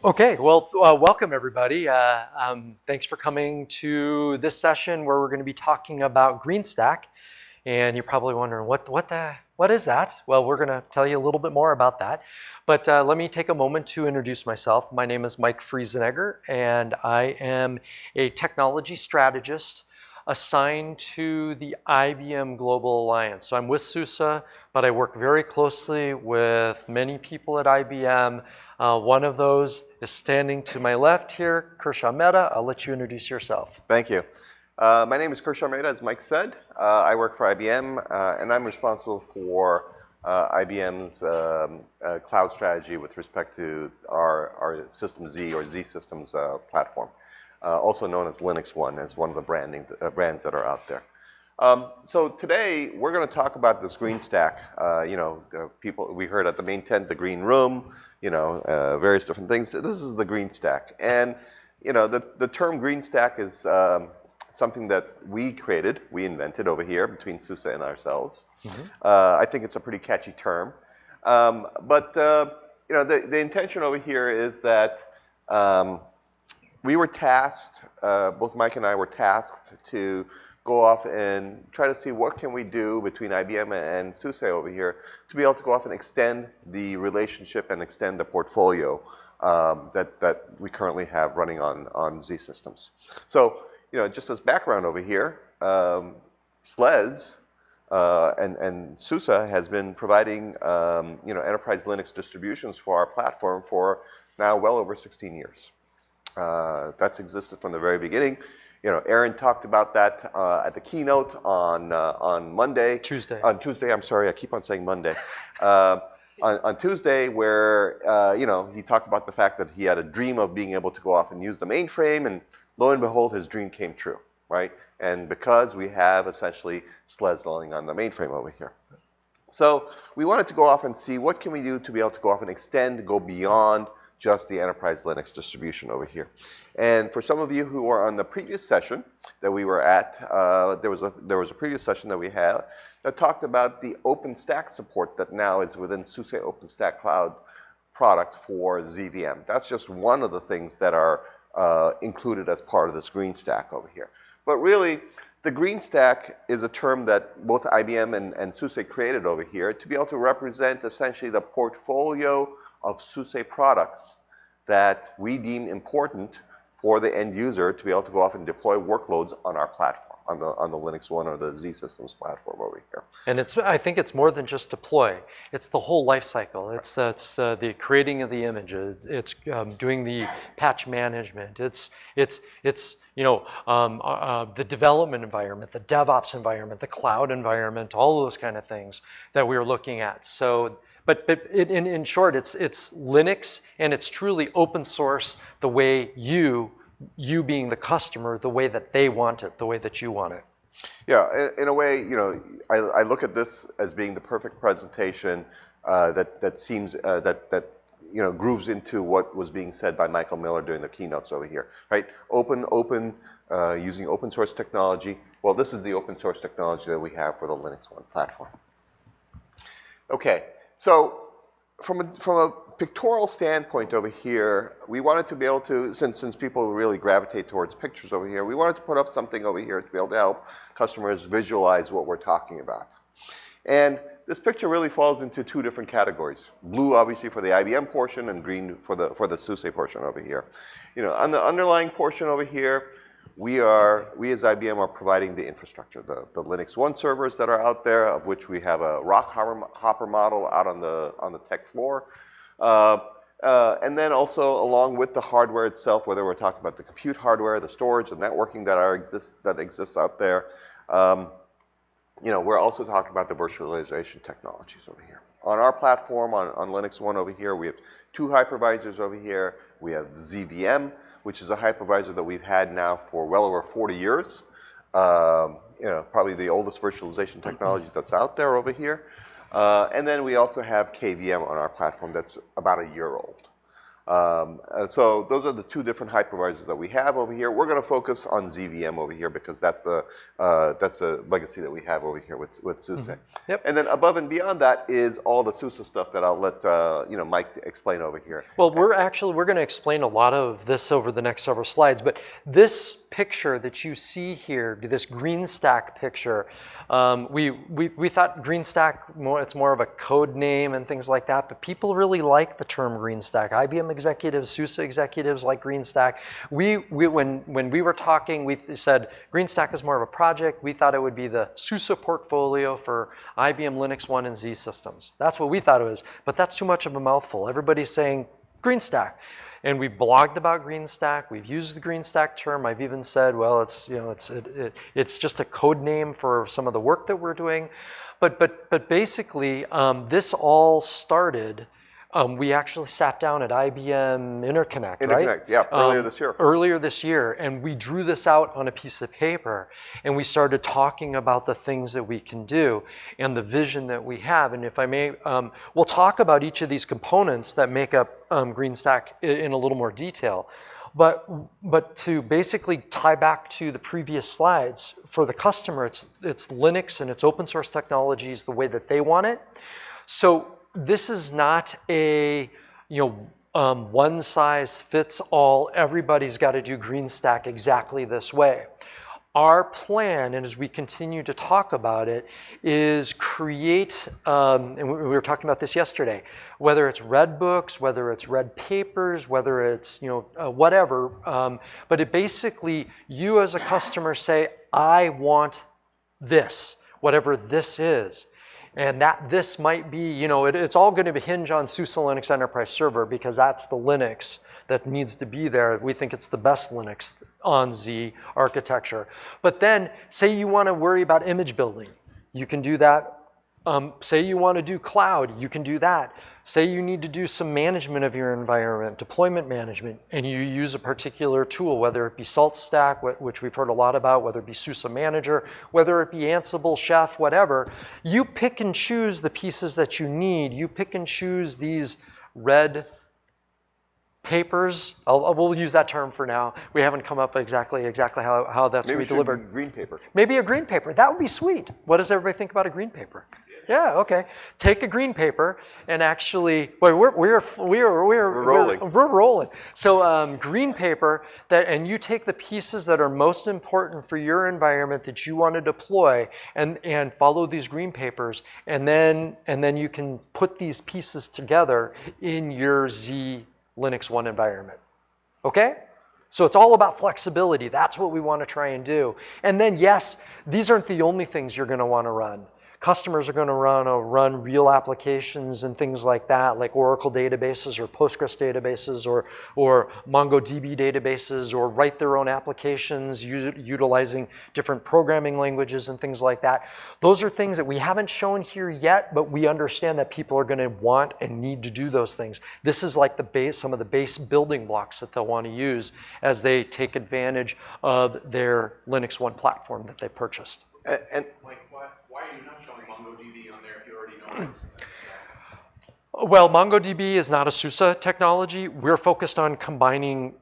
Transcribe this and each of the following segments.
Okay, well, welcome everybody. Thanks for coming to this session where we're going to be talking about Greenstack. And you're probably wondering, what is that? Well, we're going to tell you a little bit more about that. But let me take a moment to introduce myself. My name is Mike Friesenegger, and I am a technology strategist assigned to the IBM Global Alliance. So I'm with SUSE, but I work very closely with many people at IBM. One of those is standing to my left here, Kershaw Mehta. I'll let you introduce yourself. Thank you. My name is Kershaw Mehta, as Mike said. I work for IBM, and I'm responsible for IBM's cloud strategy with respect to our System Z or Z Systems platform, also known as LinuxONE, as one of the brands that are out there. So today we're going to talk about this Greenstack. People we heard at the main tent, the green room, various different things. This is the Greenstack, and the term Greenstack is something that we invented over here between SUSE and ourselves. I think it's a pretty catchy term, but the intention over here is that we were tasked, both Mike and I were tasked to go off and try to see what can we do between IBM and SUSE over here to be able to go off and extend the relationship and extend the portfolio that we currently have running on Z Systems. So, just as background over here, SLES and SUSE has been providing enterprise Linux distributions for our platform for now well over 16 years. That's existed from the very beginning. Aaron talked about that at the keynote on Monday. On Tuesday, I'm sorry, I keep on saying Monday. On Tuesday, where he talked about the fact that he had a dream of being able to go off and use the mainframe, and lo and behold, his dream came true, right? And because we have essentially SLES running on the mainframe over here. So we wanted to go off and see what can we do to be able to go off and extend, go beyond just the enterprise Linux distribution over here. And for some of you who were on the previous session that we were at, there was a previous session that we had that talked about the OpenStack support that now is within SUSE OpenStack Cloud product for ZVM. That's just one of the things that are included as part of this Greenstack over here. But really, the Greenstack is a term that both IBM and SUSE created over here to be able to represent essentially the portfolio of SUSE products that we deem important for the end user to be able to go off and deploy workloads on our platform, on the LinuxONE or the Z Systems platform over here. And I think it's more than just deploy. It's the whole life cycle. It's the creating of the images. It's doing the patch management. It's the development environment, the DevOps environment, the cloud environment, all those kind of things that we're looking at. So. But in short, it's Linux, and it's truly open source the way you being the customer, the way that they want it, the way that you want it. Yeah, in a way, I look at this as being the perfect presentation that seems grooves into what was being said by Michael Miller during the keynotes over here, right? Open, using open source technology. Well, this is the open source technology that we have for the LinuxONE platform. Okay. So from a pictorial standpoint over here, we wanted to be able to, since people really gravitate towards pictures over here, we wanted to put up something over here to be able to help customers visualize what we're talking about. And this picture really falls into two different categories. Blue, obviously, for the IBM portion, and green for the SUSE portion over here. On the underlying portion over here, we as IBM are providing the infrastructure, the LinuxONE servers that are out there, of which we have a rock hopper model out on the tech floor. And then also along with the hardware itself, whether we're talking about the compute hardware, the storage, the networking that exists out there, we're also talking about the virtualization technologies over here. On our platform, on LinuxONE over here, we have two hypervisors over here. We have ZVM, which is a hypervisor that we've had now for well over 40 years. Probably the oldest virtualization technology that's out there over here. And then we also have KVM on our platform that's about a year old. So those are the two different hypervisors that we have over here. We're going to focus on ZVM over here because that's the legacy that we have over here with SUSE. Yep. And then above and beyond that is all the SUSE stuff that I'll let Mike explain over here. Well, we're going to explain a lot of this over the next several slides, but this picture that you see here, this Greenstack picture, we thought Greenstack, it's more of a code name and things like that, but people really like the term Greenstack. IBM executives, SUSE executives like Greenstack. When we were talking, we said Greenstack is more of a project. We thought it would be the SUSE portfolio for IBM LinuxONE and Z systems. That's what we thought it was, but that's too much of a mouthful. Everybody's saying Greenstack. And we've blogged about Greenstack. We've used the Greenstack term. I've even said, well, it's just a code name for some of the work that we're doing. But basically, this all started. We actually sat down at IBM Interconnect, right? Interconnect, yeah, earlier this year. Earlier this year, and we drew this out on a piece of paper, and we started talking about the things that we can do and the vision that we have. And if I may, we'll talk about each of these components that make up Greenstack in a little more detail. But to basically tie back to the previous slides, for the customer, it's Linux and it's open source technologies the way that they want it. So this is not a one size fits all, everybody's got to do Greenstack exactly this way. Our plan, and as we continue to talk about it, is create, and we were talking about this yesterday, whether it's red books, whether it's red papers, whether it's whatever, but it basically, you as a customer say, I want this, whatever this is. And that this might be, it's all going to hinge on SUSE Linux Enterprise Server because that's the Linux that needs to be there. We think it's the best Linux on Z architecture. But then, say you want to worry about image building, you can do that. Say you want to do cloud, you can do that. Say you need to do some management of your environment, deployment management, and you use a particular tool, whether it be Salt Stack, which we've heard a lot about, whether it be SUSE Manager, whether it be Ansible, Chef, whatever. You pick and choose the pieces that you need. You pick and choose these red papers. We'll use that term for now. We haven't come up exactly how that's going to be delivered. Maybe green paper. Maybe a green paper. That would be sweet. What does everybody think about a green paper? Yeah, okay. Take a green paper and actually, well, we're rolling. We're rolling. So green paper and you take the pieces that are most important for your environment that you want to deploy and follow these green papers, and then you can put these pieces together in your Z LinuxONE environment. Okay? So it's all about flexibility. That's what we want to try and do. And then yes, these aren't the only things you're going to want to run. Customers are going to run real applications and things like that, like Oracle databases or Postgres databases or MongoDB databases, or write their own applications utilizing different programming languages and things like that. Those are things that we haven't shown here yet, but we understand that people are going to want and need to do those things. This is like the base, some of the base building blocks that they'll want to use as they take advantage of their LinuxONE platform that they purchased. And why are you not showing MongoDB on there if you already know it? Well, MongoDB is not a SUSE technology. We're focused on combining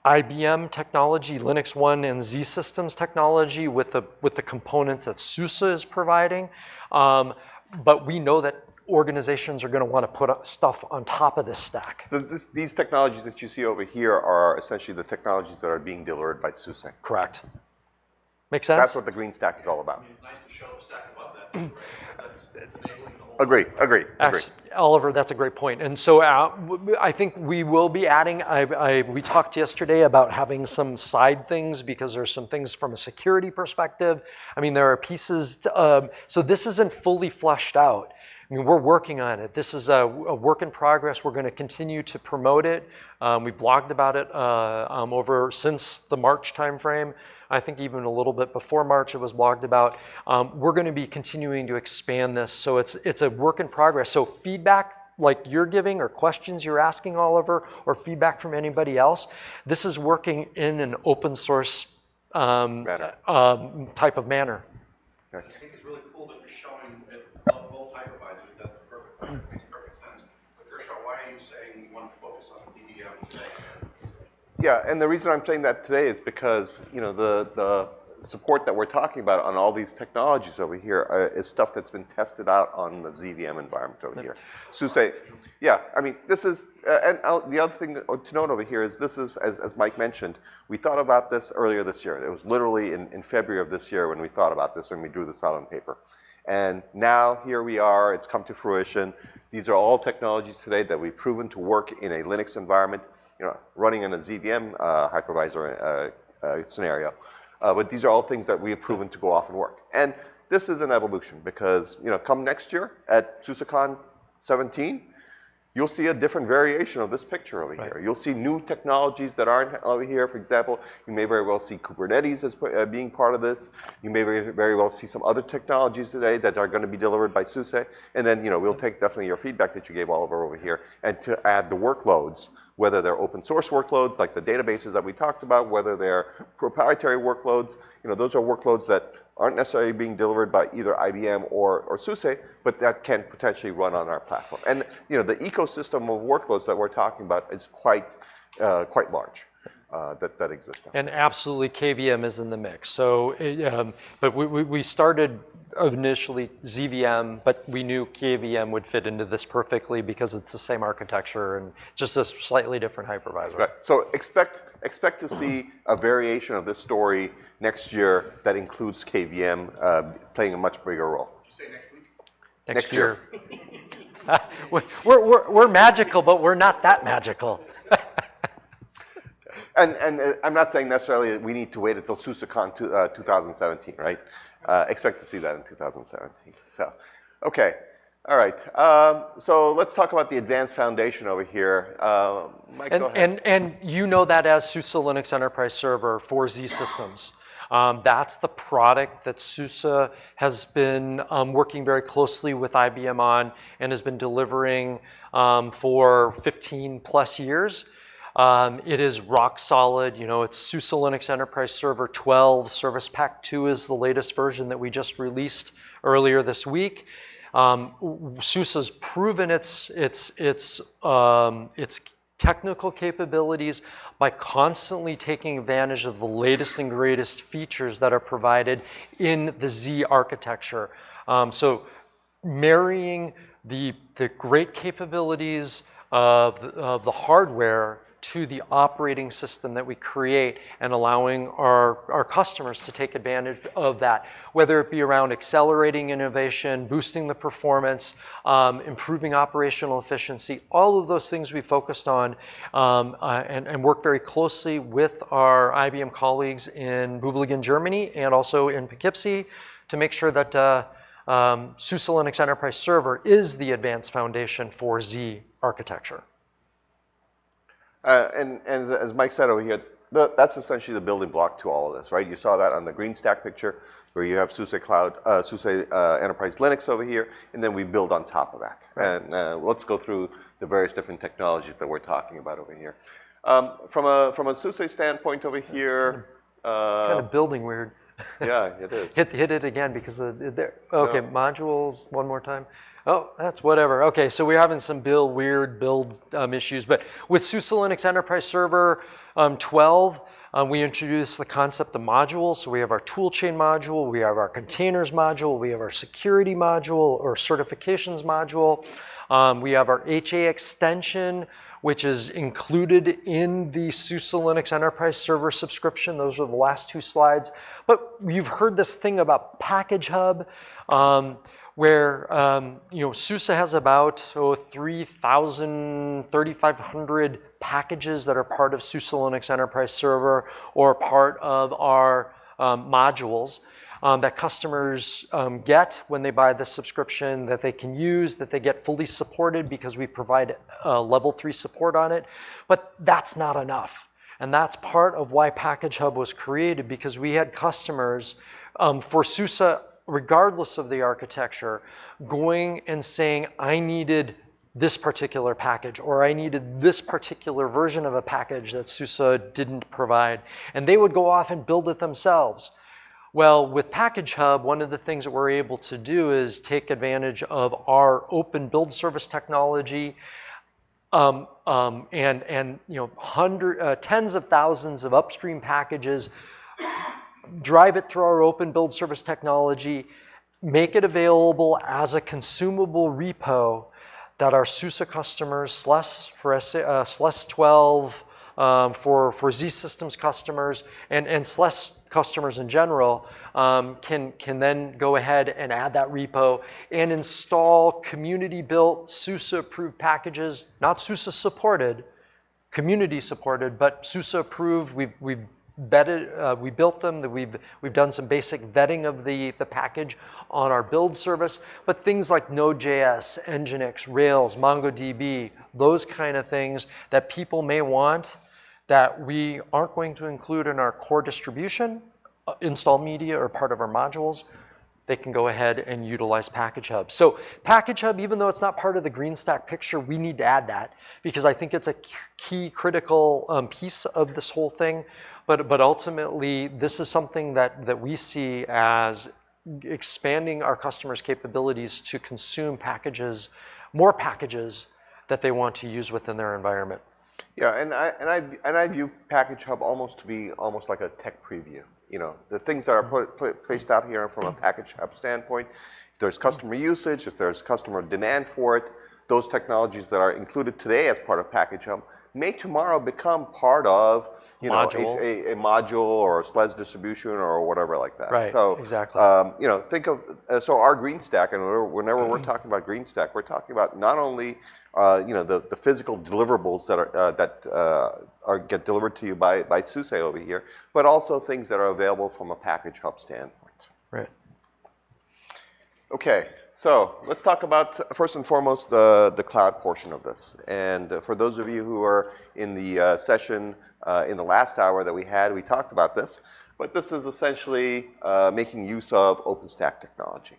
IBM technology, LinuxONE and Z systems technology with the components that SUSE is providing. But we know that organizations are going to want to put stuff on top of this stack. These technologies that you see over here are essentially the technologies that are being delivered by SUSE. Correct. Make sense? That's what the Greenstack is all about. I mean, it's nice to show a stack above that, right? That's enabling the whole. Agree. Oliver, that's a great point. And so I think we will be adding, we talked yesterday about having some side things because there's some things from a security perspective. I mean, there are pieces, so this isn't fully fleshed out. I mean, we're working on it. This is a work in progress. We're going to continue to promote it. We blogged about it over since the March timeframe. I think even a little bit before March it was blogged about. We're going to be continuing to expand this. So it's a work in progress. So feedback like you're giving or questions you're asking, Oliver, or feedback from anybody else, this is working in an open source type of manner. I think it's really cool that you're showing it both hypervisors. That's perfect. Makes perfect sense. But Kershaw, why are you saying you want to focus on ZVM you have today? Yeah, and the reason I'm saying that today is because the support that we're talking about on all these technologies over here is stuff that's been tested out on the ZVM environment over here. SUSE, yeah, I mean, this is, the other thing to note over here is this is, as Mike mentioned, we thought about this earlier this year. It was literally in February of this year when we thought about this and we drew this out on paper. And now here we are, it's come to fruition. These are all technologies today that we've proven to work in a Linux environment, running in a ZVM hypervisor scenario. But these are all things that we have proven to go off and work. And this is an evolution because, come next year at SUSECon 17, you'll see a different variation of this picture over here. You'll see new technologies that aren't over here. For example, you may very well see Kubernetes as being part of this. You may very well see some other technologies today that are going to be delivered by SUSE. And then, we'll take definitely your feedback that you gave Oliver over here and to add the workloads, whether they're open source workloads like the databases that we talked about, whether they're proprietary workloads. Those are workloads that aren't necessarily being delivered by either IBM or SUSE, but that can potentially run on our platform. And the ecosystem of workloads that we're talking about is quite large that exists. And absolutely, KVM is in the mix. So, but we started initially ZVM, but we knew KVM would fit into this perfectly because it's the same architecture and just a slightly different hypervisor. Right. So expect to see a variation of this story next year that includes KVM playing a much bigger role. Did you say next week? Next year. we're magical, but we're not that magical. And I'm not saying necessarily that we need to wait until SUSECon 2017, right? Expect to see that in 2017. So, okay, all right. So let's talk about the advanced foundation over here. Mike, go ahead. And you know that as SUSE Linux Enterprise Server for Z Systems. That's the product that SUSE has been working very closely with IBM on and has been delivering for 15 plus years. It is rock solid. It's SUSE Linux Enterprise Server 12. Service Pack 2 is the latest version that we just released earlier this week. SUSE has proven its technical capabilities by constantly taking advantage of the latest and greatest features that are provided in the Z architecture. So marrying the great capabilities of the hardware to the operating system that we create and allowing our customers to take advantage of that, whether it be around accelerating innovation, boosting the performance, improving operational efficiency, all of those things we focused on and work very closely with our IBM colleagues in Böblingen, Germany, and also in Poughkeepsie to make sure that SUSE Linux Enterprise Server is the advanced foundation for Z architecture. And as Mike said over here, that's essentially the building block to all of this, right? You saw that on the Greenstack picture where you have SUSE Enterprise Linux over here, and then we build on top of that. Right. And let's go through the various different technologies that we're talking about over here. From a SUSE standpoint over here, kind of building weird. Yeah, it is. Hit it again because okay, no. Modules one more time. Oh, that's whatever. Okay, so we're having some weird build issues. But with SUSE Linux Enterprise Server 12, we introduced the concept of modules. So we have our toolchain module, we have our containers module, we have our security module or certifications module. We have our HA extension, which is included in the SUSE Linux Enterprise Server subscription. Those are the last two slides. But you've heard this thing about Package Hub, where SUSE has about 3,000, 3,500 packages that are part of SUSE Linux Enterprise Server or part of our modules that customers get when they buy the subscription, that they can use, that they get fully supported because we provide level 3 support on it. But that's not enough. And that's part of why Package Hub was created, because we had customers for SUSE, regardless of the architecture, going and saying, I needed this particular package, or I needed this particular version of a package that SUSE didn't provide. And they would go off and build it themselves. Well, with Package Hub, one of the things that we're able to do is take advantage of our open build service technology, and tens of thousands of upstream packages, drive it through our open build service technology, make it available as a consumable repo that our SUSE customers, SLES for SLES 12, for Z Systems customers, and SLES customers in general, can then go ahead and add that repo and install community-built SUSE-approved packages, not SUSE-supported, community-supported, but SUSE-approved. We've vetted, we built them. We've done some basic vetting of the package on our build service. But things like Node.js, Nginx, Rails, MongoDB, those kind of things that people may want that we aren't going to include in our core distribution, install media or part of our modules, they can go ahead and utilize Package Hub. So Package Hub, even though it's not part of the Greenstack picture, we need to add that because I think it's a key critical piece of this whole thing. But ultimately, this is something that we see as expanding our customers' capabilities to consume packages, more packages that they want to use within their environment. Yeah, and I view Package Hub almost to be almost like a tech preview. You know, the things that are placed out here from a Package Hub standpoint, if there's customer usage, if there's customer demand for it, those technologies that are included today as part of Package Hub may tomorrow become part of, a module or a SLES distribution or whatever like that. Right, so, exactly. Think of, so our Greenstack, and whenever we're talking about Greenstack, we're talking about not only, the physical deliverables that get delivered to you by SUSE over here, but also things that are available from a Package Hub standpoint. Right. Okay, so let's talk about, first and foremost, the cloud portion of this. And for those of you who are in the session in the last hour that we had, we talked about this. But this is essentially making use of OpenStack technology.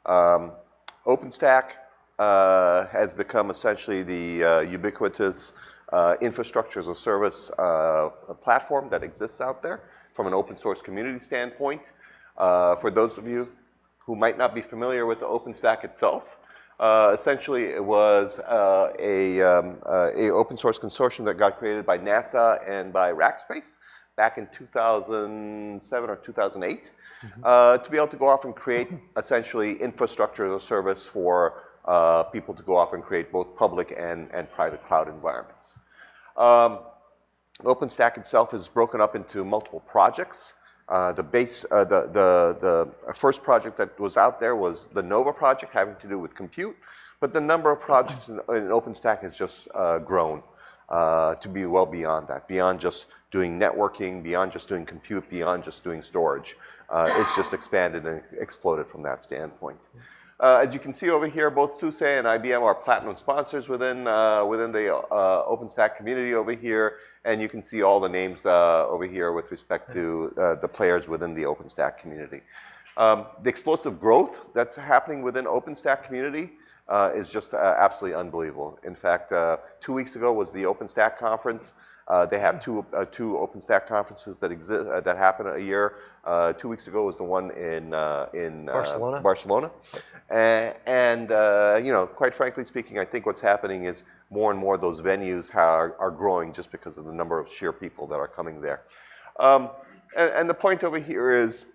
OpenStack has become essentially the ubiquitous infrastructure as a service platform that exists out there from an open source community standpoint. For those of you who might not be familiar with the OpenStack itself, essentially it was a open source consortium that got created by NASA and by Rackspace back in 2007 or 2008 to be able to go off and create essentially infrastructure as a service for people to go off and create both public and private cloud environments. OpenStack itself is broken up into multiple projects. The first project that was out there was the Nova project having to do with compute, but the number of projects in OpenStack has just grown to be well beyond that, beyond just doing networking, beyond just doing compute, beyond just doing storage. It's just expanded and exploded from that standpoint. As you can see over here, both SUSE and IBM are platinum sponsors within the OpenStack community over here, and you can see all the names over here with respect to the players within the OpenStack community. The explosive growth that's happening within OpenStack community is just absolutely unbelievable. In fact, 2 weeks ago was the OpenStack conference. They have two OpenStack conferences that exist that happen a year. 2 weeks ago was the one in Barcelona. And quite frankly speaking, I think what's happening is more and more of those venues are growing just because of the number of sheer people that are coming there. And the point over here is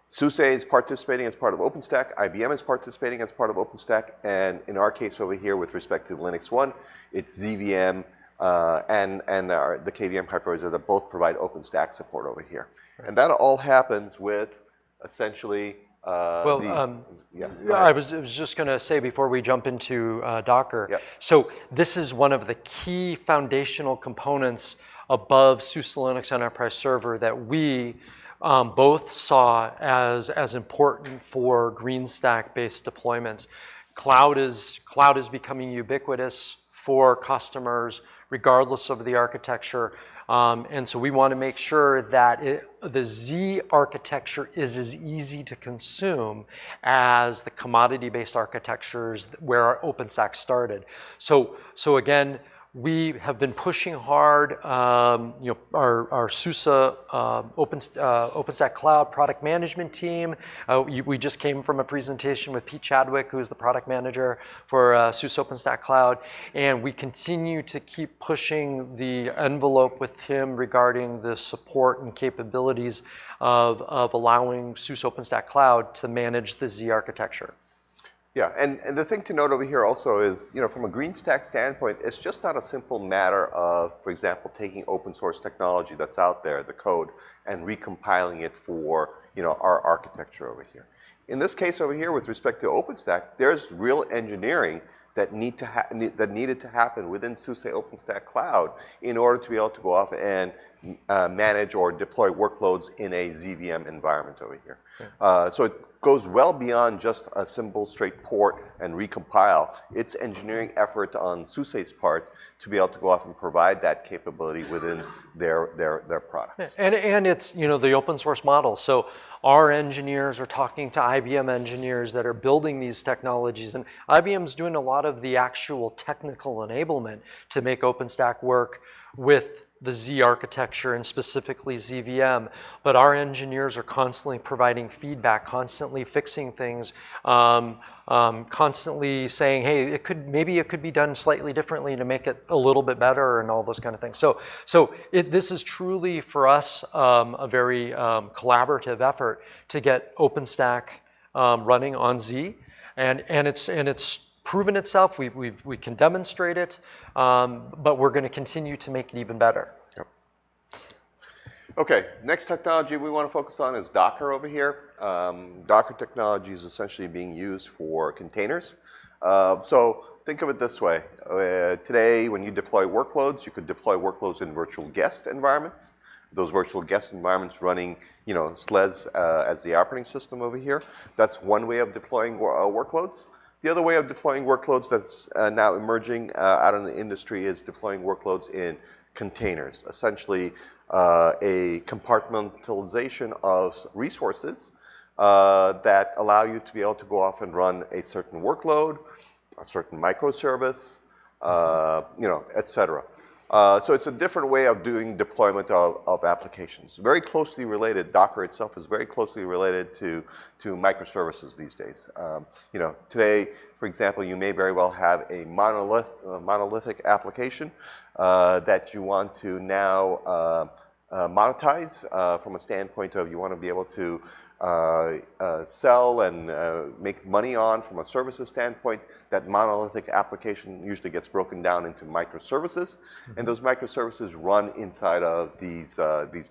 SUSE is participating as part of OpenStack, IBM is participating as part of OpenStack, and in our case over here with respect to LinuxONE, it's ZVM and the KVM hypervisor that both provide OpenStack support over here. Right. And that all happens with essentially I was just going to say before we jump into Docker, yep. So this is one of the key foundational components above SUSE Linux Enterprise Server that we both saw as important for Greenstack-based deployments. Cloud is becoming ubiquitous for customers regardless of the architecture. And so we want to make sure that the Z architecture is as easy to consume as the commodity-based architectures where our OpenStack started. So again, we have been pushing hard, our SUSE OpenStack Cloud product management team. We just came from a presentation with Pete Chadwick, who is the product manager for SUSE OpenStack Cloud, and we continue to keep pushing the envelope with him regarding the support and capabilities of allowing SUSE OpenStack Cloud to manage the Z architecture. Yeah, and the thing to note over here also is, from a Greenstack standpoint, it's just not a simple matter of, for example, taking open source technology that's out there, the code, and recompiling it for, our architecture over here. In this case over here, with respect to OpenStack, there's real engineering that needed to happen within SUSE OpenStack Cloud in order to be able to go off and manage or deploy workloads in a ZVM environment over here. Okay. So it goes well beyond just a simple straight port and recompile. It's engineering effort on SUSE's part to be able to go off and provide that capability within their products. And it's the open source model. So our engineers are talking to IBM engineers that are building these technologies, and IBM's doing a lot of the actual technical enablement to make OpenStack work with the Z architecture and specifically ZVM, but our engineers are constantly providing feedback, constantly fixing things, constantly saying, hey, maybe it could be done slightly differently to make it a little bit better and all those kind of things. So this is truly for us a very collaborative effort to get OpenStack running on Z, and it's proven itself. We can demonstrate it, but we're going to continue to make it even better. Yep. Okay, next technology we want to focus on is Docker over here. Docker technology is essentially being used for containers. So think of it this way. Today, when you deploy workloads, you could deploy workloads in virtual guest environments. Those virtual guest environments running, SLES as the operating system over here. That's one way of deploying workloads. The other way of deploying workloads that's now emerging out in the industry is deploying workloads in containers, essentially a compartmentalization of resources that allow you to be able to go off and run a certain workload, a certain microservice, et cetera. So it's a different way of doing deployment of applications. Very closely related, Docker itself is very closely related to microservices these days. Today, for example, you may very well have a monolithic application that you want to now monetize from a standpoint of you want to be able to sell and make money on from a services standpoint. That monolithic application usually gets broken down into microservices, and those microservices run inside of these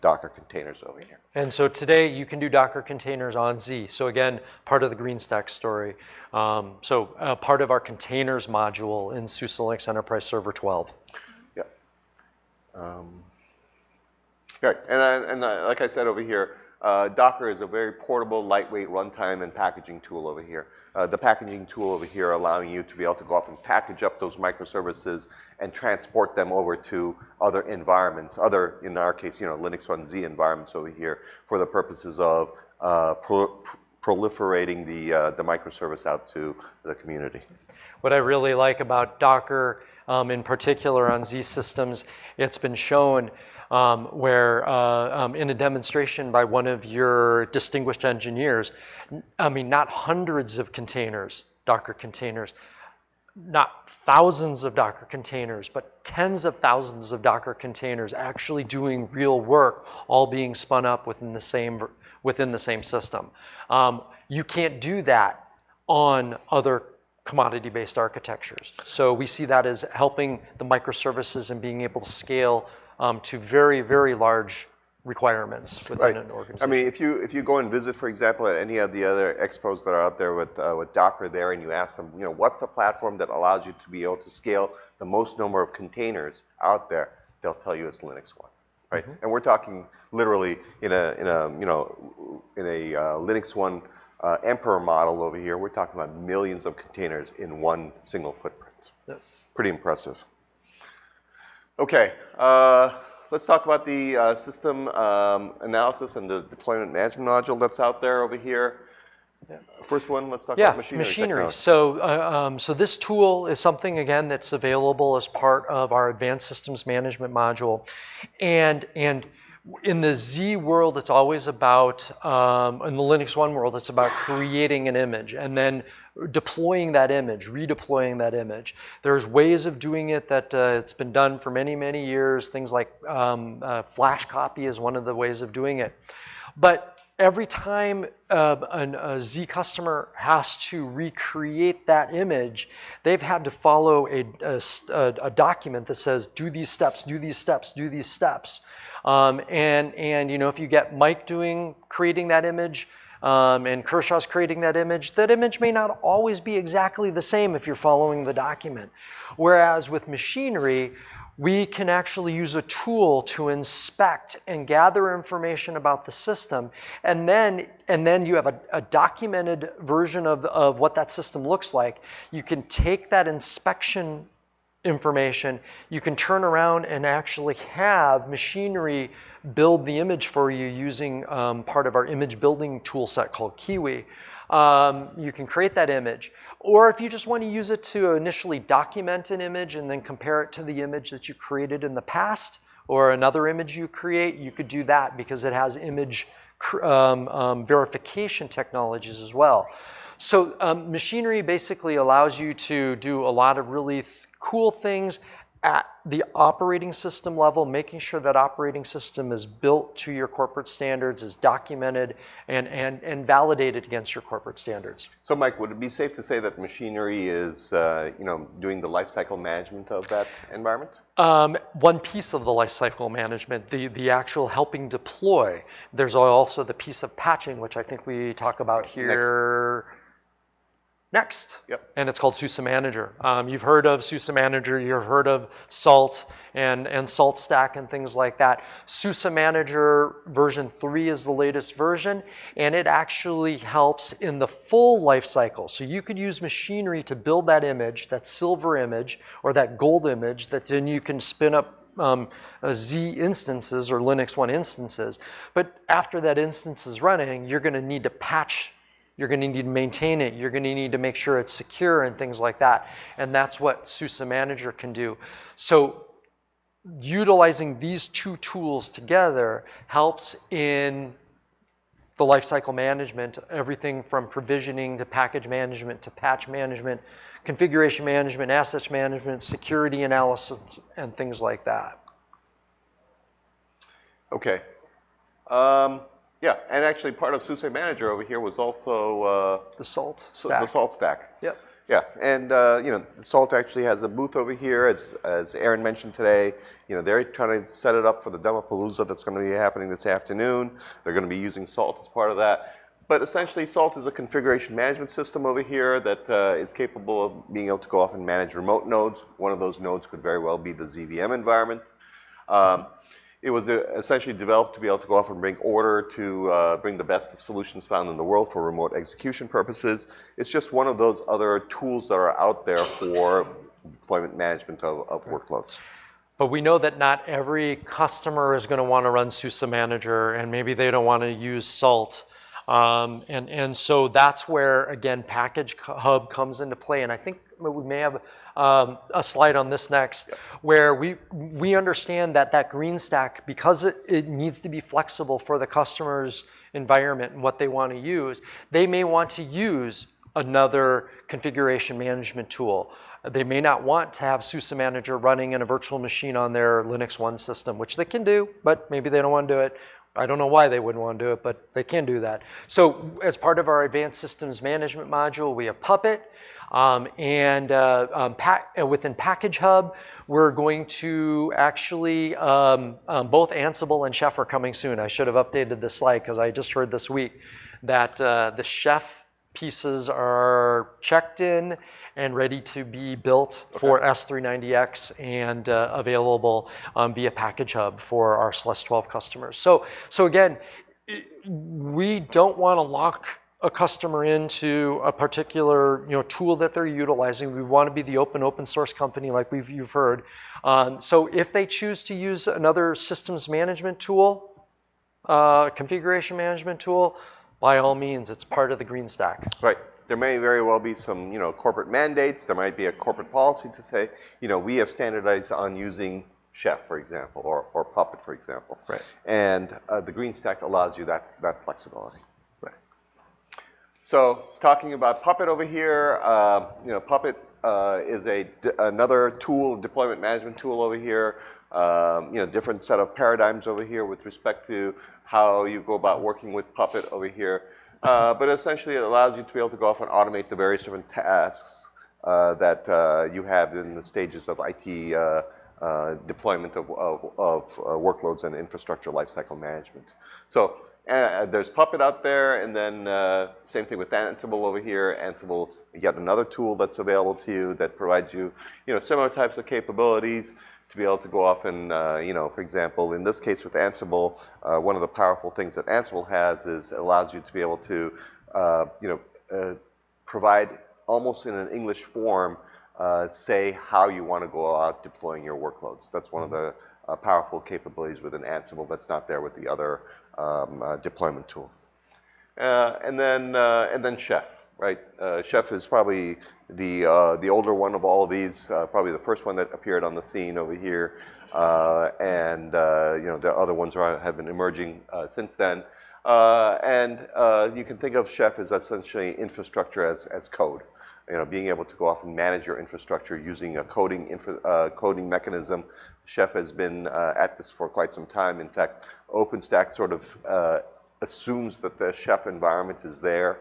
Docker containers over here. And so today you can do Docker containers on Z. So again, part of the Greenstack story. Part of our containers module in SUSE Linux Enterprise Server 12. Yeah. Right, and like I said over here, Docker is a very portable, lightweight runtime and packaging tool over here. The packaging tool over here allowing you to be able to go off and package up those microservices and transport them over to other environments, in our case, LinuxONE Z environments over here for the purposes of proliferating the microservice out to the community. What I really like about Docker, in particular on Z systems, it's been shown where in a demonstration by one of your distinguished engineers, not hundreds of containers, Docker containers, not thousands of Docker containers, but tens of thousands of Docker containers actually doing real work, all being spun up within the same system. You can't do that on other commodity-based architectures. So we see that as helping the microservices and being able to scale to very, very large requirements within an organization. I mean, if you go and visit, for example, at any of the other expos that are out there with Docker there, and you ask them, what's the platform that allows you to be able to scale the most number of containers out there, they'll tell you it's LinuxONE, right? And we're talking literally in a LinuxONE Emperor model over here. We're talking about millions of containers in one single footprint. Yep. Pretty impressive. Okay, let's talk about the system analysis and the deployment management module that's out there over here. First one, let's talk about machinery. Technology. So this tool is something, again, that's available as part of our Advanced Systems Management module. And in the Z world, it's always about, in the LinuxONE world, it's about creating an image and then deploying that image, redeploying that image. There's ways of doing it that it's been done for many, many years. Things like flash copy is one of the ways of doing it. But every time a Z customer has to recreate that image, they've had to follow a document that says, do these steps, do these steps, do these steps. And you know, if you get Mike creating that image, and Kershaw's creating that image may not always be exactly the same if you're following the document. Whereas with machinery, we can actually use a tool to inspect and gather information about the system, and then you have a documented version of what that system looks like. You can take that inspection information, you can turn around and actually have machinery build the image for you using part of our image building tool set called Kiwi. You can create that image. Or if you just want to use it to initially document an image and then compare it to the image that you created in the past, or another image you create, you could do that because it has image verification technologies as well. So machinery basically allows you to do a lot of really cool things at the operating system level, making sure that operating system is built to your corporate standards, is documented, and validated against your corporate standards. So Mike, would it be safe to say that machinery is doing the lifecycle management of that environment? One piece of the lifecycle management, the actual helping deploy. There's also the piece of patching, which I think we talk about here next. Yep. And it's called SUSE Manager. You've heard of SUSE Manager, you've heard of Salt and Salt Stack and things like that. SUSE Manager version 3 is the latest version, and it actually helps in the full life cycle. So you could use machinery to build that image, that silver image or that gold image, that then you can spin up Z instances or LinuxONE instances. But after that instance is running, you're going to need to patch. You're going to need to maintain it. You're going to need to make sure it's secure and things like that. And that's what SUSE Manager can do. So utilizing these two tools together helps in the lifecycle management, everything from provisioning to package management to patch management, configuration management, assets management, security analysis, and things like that. Okay. Yeah, and actually part of SUSE Manager over here was also the Salt Stack. The Salt Stack. Yep. Yeah, and the Salt actually has a booth over here, as Aaron mentioned today. They're trying to set it up for the Demopalooza that's going to be happening this afternoon. They're going to be using Salt as part of that. But essentially, Salt is a configuration management system over here that is capable of being able to go off and manage remote nodes. One of those nodes could very well be the ZVM environment. It was essentially developed to be able to go off and bring order to bring the best of solutions found in the world for remote execution purposes. It's just one of those other tools that are out there for deployment management of workloads. But we know that not every customer is going to want to run SUSE Manager, and maybe they don't want to use Salt. And so that's where, again, Package Hub comes into play. And I think we may have a slide on this next, where we understand that Greenstack, because it needs to be flexible for the customer's environment and what they want to use, they may want to use another configuration management tool. They may not want to have SUSE Manager running in a virtual machine on their LinuxONE system, which they can do, but maybe they don't want to do it. I don't know why they wouldn't want to do it, but they can do that. So as part of our Advanced Systems Management module, we have Puppet. Within Package Hub, we're going to actually, both Ansible and Chef are coming soon. I should have updated this slide because I just heard this week that the Chef pieces are checked in and ready to be built for S390X and available via Package Hub for our SLES 12 customers. So again, we don't want to lock a customer into a particular tool that they're utilizing. We want to be the open source company like you've heard. So if they choose to use another systems management tool, configuration management tool, by all means, it's part of the Greenstack. Right. There may very well be some, corporate mandates. There might be a corporate policy to say, we have standardized on using Chef, for example, or Puppet, for example. Right. And the Greenstack allows you that flexibility. Right. So talking about Puppet over here, Puppet is another tool, deployment management tool over here. Different set of paradigms over here with respect to how you go about working with Puppet over here. But essentially, it allows you to be able to go off and automate the various different tasks that you have in the stages of IT deployment of workloads and infrastructure lifecycle management. So there's Puppet out there, and then same thing with Ansible over here. Ansible, yet another tool that's available to you that provides you, similar types of capabilities to be able to go off and, for example, in this case with Ansible, one of the powerful things that Ansible has is it allows you to be able to, provide almost in an English form, say how you want to go out deploying your workloads. That's one of the powerful capabilities within Ansible that's not there with the other deployment tools. And then Chef. Right, Chef is probably the older one of all of these, probably the first one that appeared on the scene over here, and the other ones have been emerging since then. You can think of Chef as essentially infrastructure as code. Being able to go off and manage your infrastructure using a coding mechanism. Chef has been at this for quite some time. In fact, OpenStack sort of assumes that the Chef environment is there.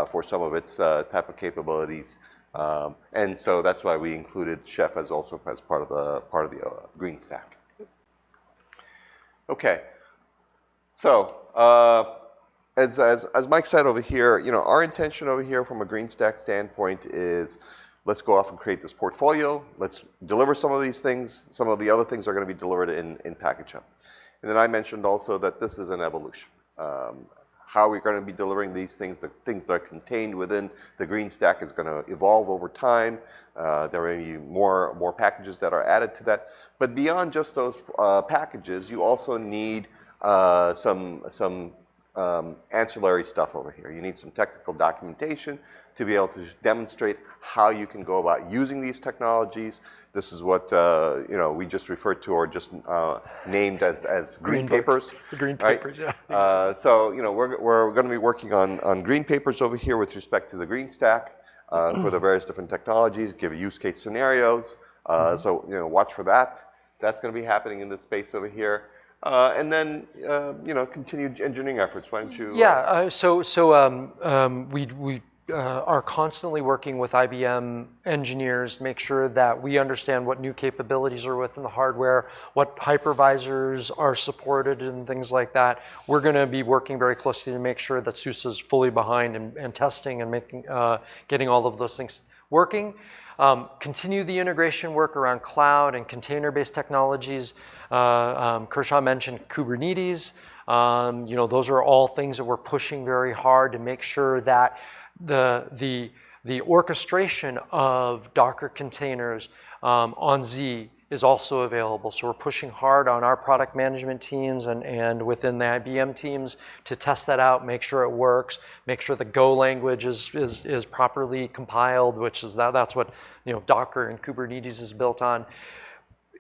For some of its type of capabilities, and so that's why we included Chef as also as part of the Greenstack. Okay, so as Mike said over here, our intention over here from a Greenstack standpoint is let's go off and create this portfolio. Let's deliver some of these things. Some of the other things are going to be delivered in package hub. And then I mentioned also that this is an evolution. How we're going to be delivering these things, the things that are contained within the Greenstack is going to evolve over time. There may be more packages that are added to that. But beyond just those packages, you also need some ancillary stuff over here. You need some technical documentation to be able to demonstrate how you can go about using these technologies. This is what we just referred to or just named as green papers. The green right? papers, yeah. So we're going to be working on green papers over here with respect to the Greenstack for the various different technologies. Give use case scenarios. So watch for that. That's going to be happening in this space over here. And then, continued engineering efforts. Why don't you? Yeah, we are constantly working with IBM engineers, make sure that we understand what new capabilities are within the hardware, what hypervisors are supported and things like that. We're going to be working very closely to make sure that SUSE is fully behind and testing and getting all of those things working. Continue the integration work around cloud and container-based technologies. Kershaw mentioned Kubernetes. Those are all things that we're pushing very hard to make sure that the orchestration of Docker containers on Z is also available. So we're pushing hard on our product management teams and within the IBM teams to test that out, make sure it works, make sure the Go language is properly compiled, which is that's what Docker and Kubernetes is built on.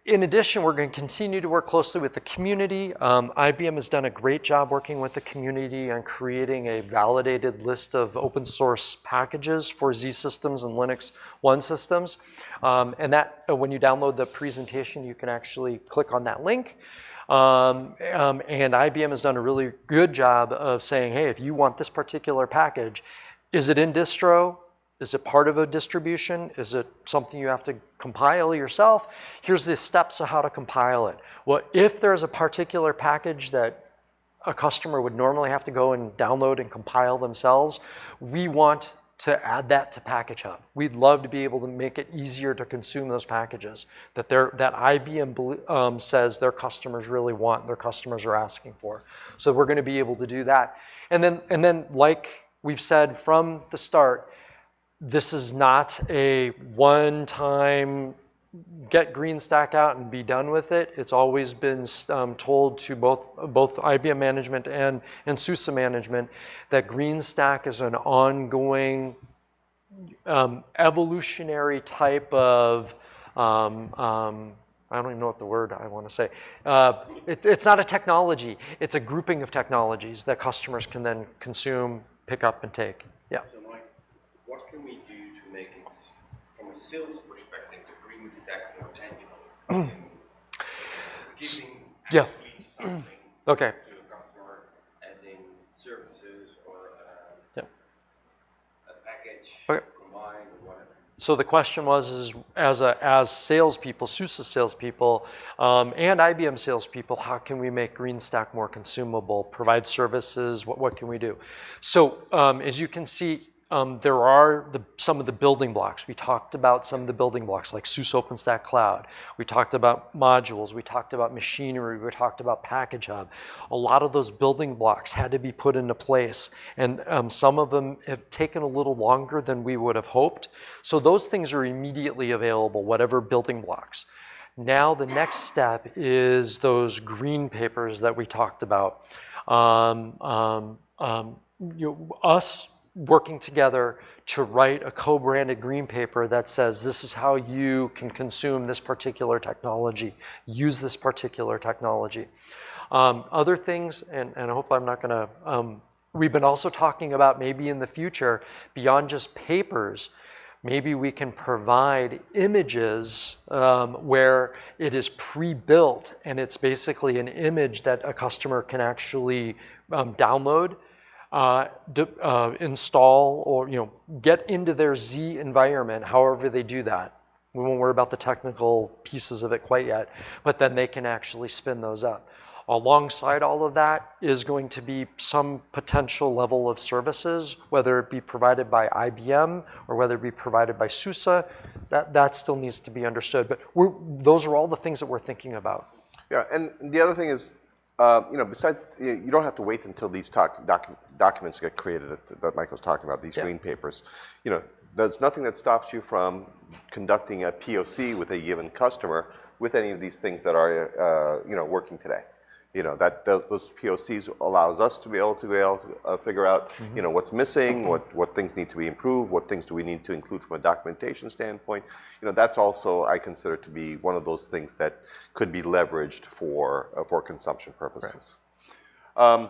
In addition, we're going to continue to work closely with the community. IBM has done a great job working with the community on creating a validated list of open source packages for Z systems and LinuxONE systems. And that, when you download the presentation, you can actually click on that link. And IBM has done a really good job of saying, hey, if you want this particular package, is it in distro? Is it part of a distribution? Is it something you have to compile yourself? Here's the steps of how to compile it. Well, if there's a particular package that a customer would normally have to go and download and compile themselves, we want to add that to Package Hub. We'd love to be able to make it easier to consume those packages that IBM says their customers really want, their customers are asking for. So we're going to be able to do that. And then like we've said from the start, this is not a one-time get Greenstack out and be done with it. It's always been told to both IBM management and SUSE management that Greenstack is an ongoing evolutionary type of I don't even know what the word I want to say. It's not a technology. It's a grouping of technologies that customers can then consume, pick up, and take. Yeah. So, Mike, what can we do to make it, from a sales perspective, the Greenstack more tangible? Giving actually something Okay. to a customer, as in services or Yeah. a package Okay. combined or whatever. So the question was, is as salespeople, SUSE salespeople, and IBM salespeople, how can we make Greenstack more consumable, provide services, what can we do? So as you can see, there are some of the building blocks. We talked about some of the building blocks like SUSE OpenStack Cloud. We talked about modules. We talked about machinery. We talked about Package Hub. A lot of those building blocks had to be put into place, and some of them have taken a little longer than we would have hoped. So those things are immediately available, whatever building blocks. Now the next step is those green papers that we talked about. Us working together to write a co-branded green paper that says this is how you can consume this particular technology, use this particular technology. Other things, and I hope I'm not going to, we've been also talking about maybe in the future, beyond just papers, maybe we can provide images where it is pre-built and it's basically an image that a customer can actually download, install, or get into their Z environment, however they do that. We won't worry about the technical pieces of it quite yet, but then they can actually spin those up. Alongside all of that is going to be some potential level of services, whether it be provided by IBM or whether it be provided by SUSE. That still needs to be understood, but those are all the things that we're thinking about. Yeah, and the other thing is, besides, you don't have to wait until these documents get created that Mike was talking about, these green papers. There's nothing that stops you from conducting a POC with a given customer with any of these things that are, working today. Those POCs allows us to be able to figure out, what's missing, what things need to be improved, what things do we need to include from a documentation standpoint. That's also, I consider, to be one of those things that could be leveraged for consumption purposes. Right.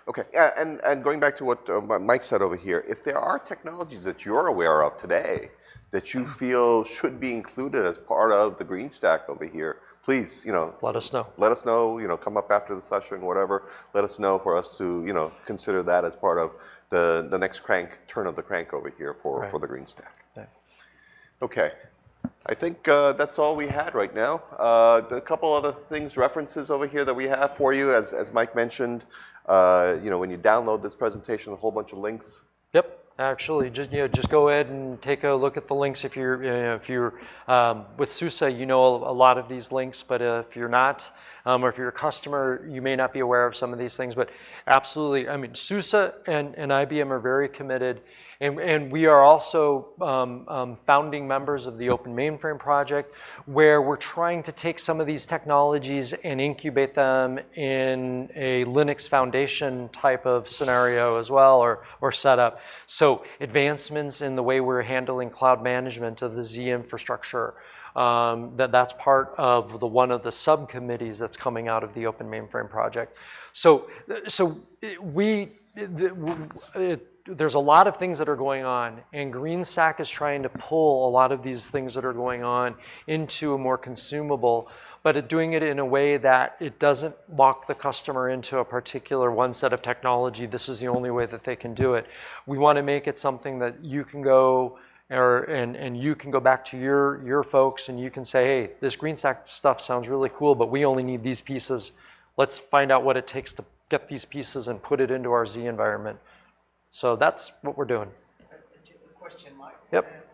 Okay, and going back to what Mike said over here, if there are technologies that you're aware of today that you feel should be included as part of the Greenstack over here, please, let us know. Let us know, come up after the session, whatever. Let us know for us to, consider that as part of the next turn of the crank over here for the Greenstack. Right. Okay. I think that's all we had right now. A couple other things, references over here that we have for you, as Mike mentioned. When you download this presentation, a whole bunch of links. Yep. Actually, just go ahead and take a look at the links. If you're with SUSE, a lot of these links, but if you're not, or if you're a customer, you may not be aware of some of these things. But absolutely, I mean, SUSE and IBM are very committed, and we are also founding members of the Open Mainframe project, where we're trying to take some of these technologies and incubate them in a Linux Foundation type of scenario as well, or setup. So advancements in the way we're handling cloud management of the Z infrastructure, that's part of one of the subcommittees that's coming out of the Open Mainframe project. So there's a lot of things that are going on, and Greenstack is trying to pull a lot of these things that are going on into a more consumable, but doing it in a way that it doesn't lock the customer into a particular one set of technology. This is the only way that they can do it. We want to make it something that you can go and you can go back to your folks and you can say, hey, this Greenstack stuff sounds really cool, but we only need these pieces. Let's find out what it takes to get these pieces and put it into our Z environment. So that's what we're doing. A question, Mike. Yep.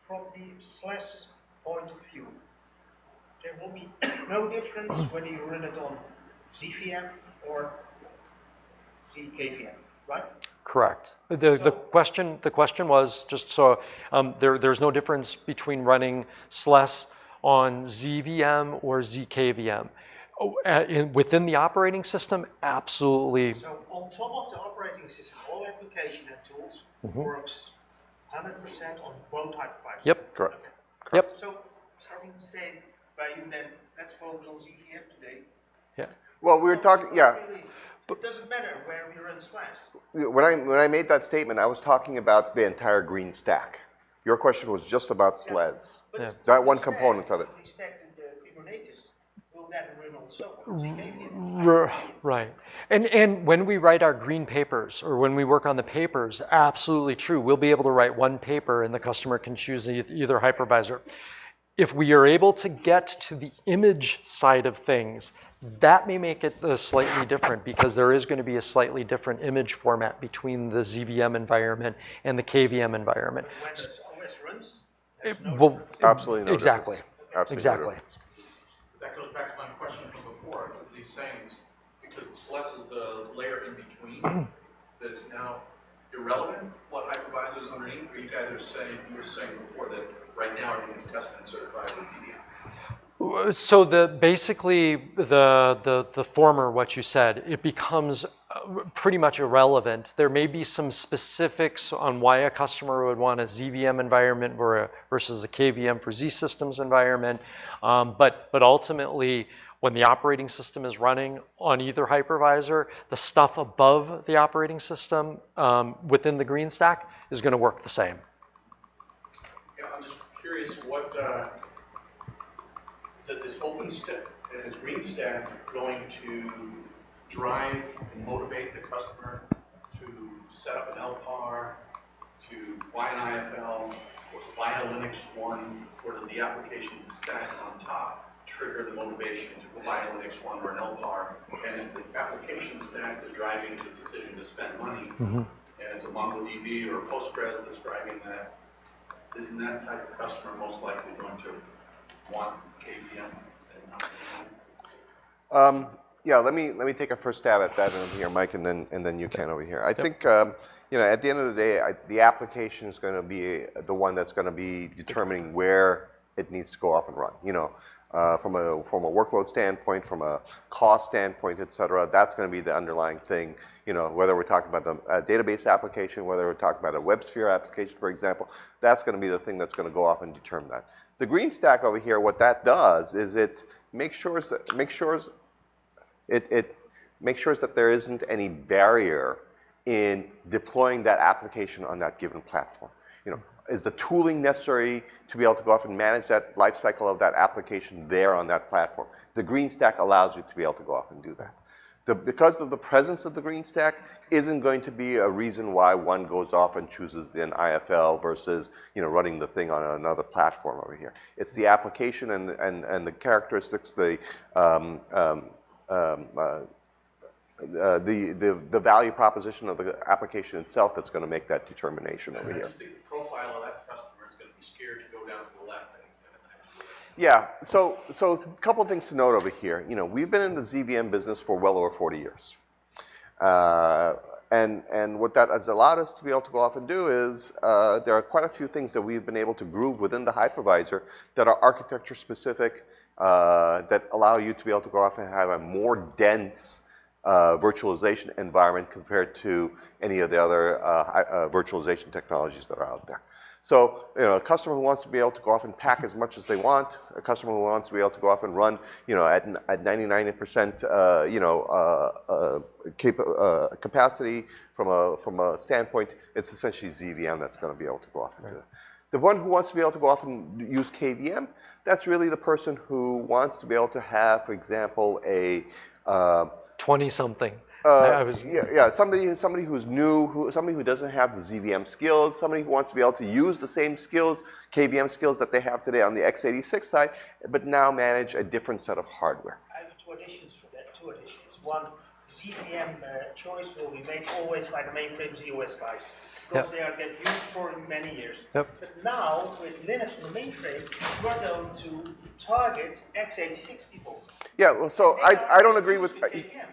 From the SLAS point of view, there will be no difference whether you run it on ZVM or ZKVM. right? Correct. The question was just so there's no difference between running SLES on ZVM or ZKVM. Within the operating system, absolutely. So on top of the operating system, all application and tools works 100% on both hypervisors. Yep. Correct. Okay. Yep. So having said by you then, let's focus on ZVM today. Yeah. Well, we were talking, yeah. It doesn't matter where we run SLES. When I made that statement, I was talking about the entire green stack. Your question was just about SLES. But That one component of it. We stacked in the Kubernetes. Will that run also on ZKVM? Right. And when we write our green papers or when we work on the papers, absolutely true. We'll be able to write one paper and the customer can choose either hypervisor. If we are able to get to the image side of things, that may make it slightly different because there is going to be a slightly different image format between the ZVM environment and the KVM environment. When the OS runs, Absolutely no exactly. difference. Absolutely no Exactly. difference. That goes back to my question from before, because he's saying, because the SLES is the layer in between, that it's now irrelevant what hypervisor is underneath, or you guys are saying, you were saying before that right now everything's tested and certified with CDM. So basically the former, what you said, it becomes pretty much irrelevant. There may be some specifics on why a customer would want a ZVM environment versus a KVM for Z systems environment, but ultimately when the operating system is running on either hypervisor, the stuff above the operating system within the Greenstack is going to work the same. Yeah, I'm just curious what that this open stack, is Greenstack going to drive and motivate the customer to set up an LPAR, to buy an IFL, or to buy a LinuxONE, or does the application stack on top trigger the motivation to buy a LinuxONE or an LPAR? And if the application stack is driving the decision to spend money, and it's a MongoDB or a Postgres that's driving that, isn't that type of customer most likely going to want KVM? Yeah, let me take a first stab at that over here, Mike, and then you can over here. I think you know, at the end of the day, the application is going to be the one that's going to be determining where it needs to go off and run. You know, from a workload standpoint, from a cost standpoint, et cetera, that's going to be the underlying thing. You know, whether we're talking about the database application, whether we're talking about a WebSphere application, for example, that's going to be the thing that's going to go off and determine that. The Greenstack over here, what that does is it makes sure that there isn't any barrier in deploying that application on that given platform. You know, is the tooling necessary to be able to go off and manage that life cycle of that application there on that platform? The Greenstack allows you to be able to go off and do that. Because of the presence of the Greenstack isn't going to be a reason why one goes off and chooses an IFL versus, you know, running the thing on another platform over here. It's the application and the characteristics, the value proposition of the application itself that's going to make that determination over here. I just think the profile of that customer is going to be scared to go down to the left, and it's going to test. Yeah, so a couple of things to note over here. You know, we've been in the ZVM business for well over 40 years. And what that has allowed us to be able to go off and do is there are quite a few things that we've been able to groove within the hypervisor that are architecture specific, that allow you to be able to go off and have a more dense virtualization environment compared to any of the other virtualization technologies that are out there. So, you know, a customer who wants to be able to go off and pack as much as they want, a customer who wants to be able to go off and run, you know, at 99%, you know, capacity from a standpoint, it's essentially ZVM that's going to be able to go off and do that. The one who wants to be able to go off and use KVM, that's really the person who wants to be able to have, for example, a 20-something. Somebody who's new, somebody who doesn't have the ZVM skills, somebody who wants to be able to use the same skills, KVM skills that they have today on the x86 side, but now manage a different set of hardware. I have two additions for that. Two additions. One, ZVM choice will be made always by the mainframe ZOS guys, because they are get used for many years. But now with Linux on the mainframe, you are going to target x86 people. Yeah, well, so I don't agree with,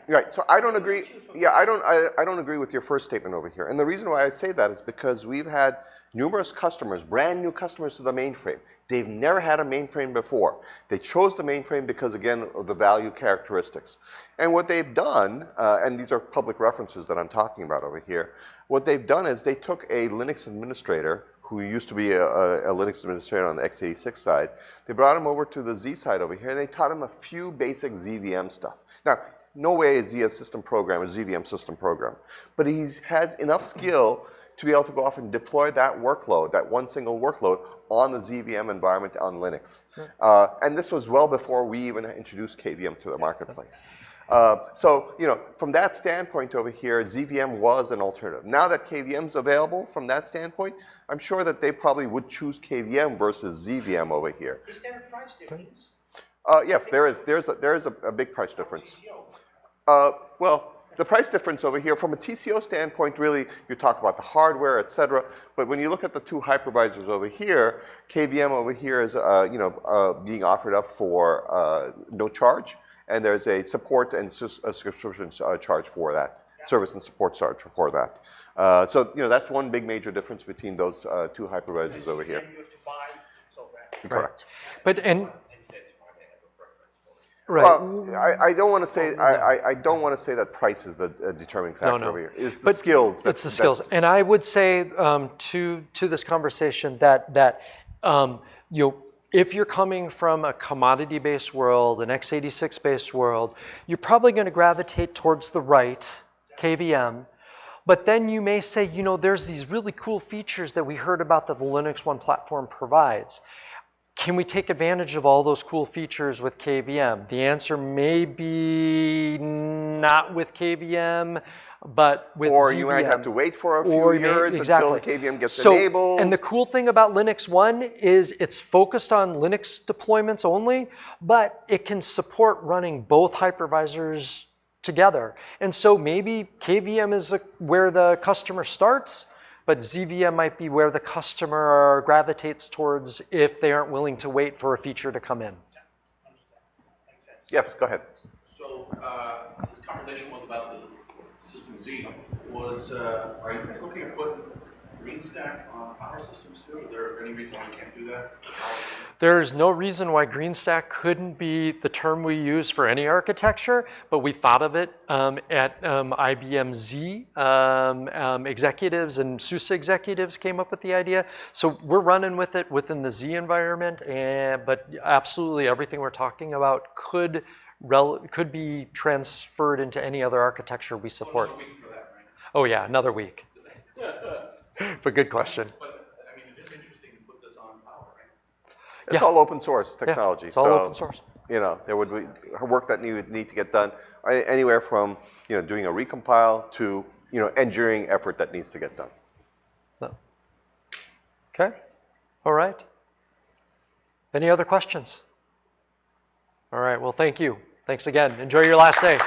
right, so I don't agree, yeah, I don't agree with your first statement over here. And the reason why I say that is because we've had numerous customers, brand new customers to the mainframe. They've never had a mainframe before. They chose the mainframe because, again, of the value characteristics. And what they've done, and these are public references that I'm talking about over here, what they've done is they took a Linux administrator who used to be a Linux administrator on the x86 side. They brought him over to the Z side over here, and they taught him a few basic ZVM stuff. Now, no way is he a system programmer, a ZVM system programmer, but he has enough skill to be able to go off and deploy that workload, that one single workload, on the ZVM environment on Linux. And this was well before we even introduced KVM to the marketplace. So, you know, from that standpoint over here, ZVM was an alternative. Now that KVM's available from that standpoint, I'm sure that they probably would choose KVM versus ZVM over here. Is there a price difference? Yes, there is. There's a big price difference. Well, the price difference over here, from a TCO standpoint, really, you talk about the hardware, et cetera. But when you look at the two hypervisors over here, KVM over here is, you know, being offered up for no charge. And there's a support and a subscription charge for that, service and support charge for that. So, you know, that's one big major difference between those two hypervisors over here. You have to buy software. Correct. But, and, right. Well, I don't want to say I don't want to say that price is the determining factor over here. It's the skills. It's the skills, and I would say to this conversation that you know, if you're coming from a commodity-based world, an x86-based world, you're probably going to gravitate towards the right, KVM. But then you may say, you know, there's these really cool features that we heard about that the LinuxONE platform provides. Can we take advantage of all those cool features with KVM? The answer may be not with KVM, but with Or ZVM. you might have to wait for a few years exactly. until KVM gets enabled. And the cool thing about LinuxONE is it's focused on Linux deployments only, but it can support running both hypervisors together. And so maybe KVM is where the customer starts, but ZVM might be where the customer gravitates towards if they aren't willing to wait for a feature to come in. Yes, go ahead. So this conversation was about the System Z. Are you guys looking at putting Greenstack on power systems too? Is there any reason why you can't do that? There's no reason why Greenstack couldn't be the term we use for any architecture, but we thought of it at IBM Z. Executives and SUSE executives came up with the idea. So we're running with it within the Z environment, but absolutely everything we're talking about could be transferred into any other architecture we support. Another week for that, right? Oh yeah, another week. But good question. But I mean, it is interesting to put this on power, right? It's all open source technology. Yeah, it's all open source. You know, there would be work that you would need to get done anywhere from, you know, doing a recompile to, you know, engineering effort that needs to get done. No. Okay. All right. Any other questions? All right. Well, thank you. Thanks again. Enjoy your last day.